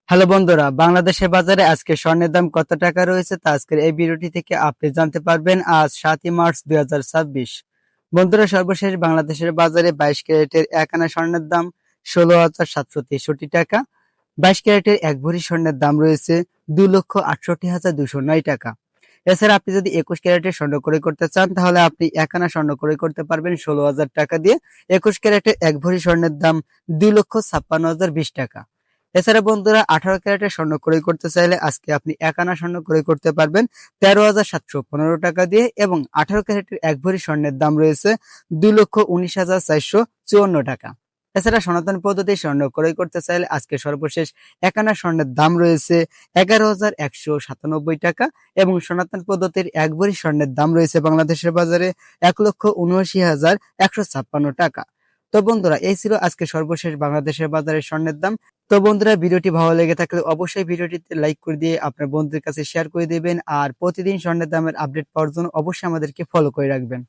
Hello বন্ধুরা, বাংলাদেশের বাজারে আজকে স্বর্ণের দাম কত টাকা রয়েছে তা আজকের এই ভিডিওটি থেকে আপনি জানতে পারবেন। আজ 7ই মার্চ 2026। বন্ধুরা, সর্বশেষ বাংলাদেশের বাজারে 22 ক্যারেটের 1 আনা স্বর্ণের দাম 16,763 টাকা। 22 ক্যারেটের 1 ভরি স্বর্ণের দাম রয়েছে 2,68,209 টাকা। এছাড়া আপনি যদি 21 ক্যারেটের স্বর্ণ ক্রয় করতে চান তাহলে আপনি 1 আনা স্বর্ণ ক্রয় করতে পারবেন 16,000 টাকা দিয়ে। 21 ক্যারেটের 1 ভরি স্বর্ণের দাম 2,56,020 টাকা। এছাড়া বন্ধুরা, 18 ক্যারেটের স্বর্ণ ক্রয় করতে চাইলে আজকে আপনি 1 আনা স্বর্ণ ক্রয় করতে পারবেন 13,715 টাকা দিয়ে, এবং 18 ক্যারেটের 1 ভরি স্বর্ণের দাম রয়েছে 2,19,454 টাকা। এছাড়া সনাতন পদ্ধতির স্বর্ণ ক্রয় করতে চাইলে আজকে সর্বশেষ 1 আনা স্বর্ণের দাম রয়েছে 11,197 টাকা, এবং সনাতন পদ্ধতির 1 ভরি স্বর্ণের দাম রয়েছে বাংলাদেশের বাজারে 1,79,156 টাকা। তো বন্ধুরা, এই ছিল আজকে সর্বশেষ বাংলাদেশের বাজারের স্বর্ণের দাম। তো বন্ধুরা, ভিডিওটি ভালো লেগে থাকলে অবশ্যই ভিডিওটিতে লাইক করে দিয়ে আপনার বন্ধুদের কাছে শেয়ার করে দিবেন, আর প্রতিদিন স্বর্ণের দামের আপডেট পাওয়ার জন্য অবশ্যই আমাদেরকে ফলো করে রাখবেন।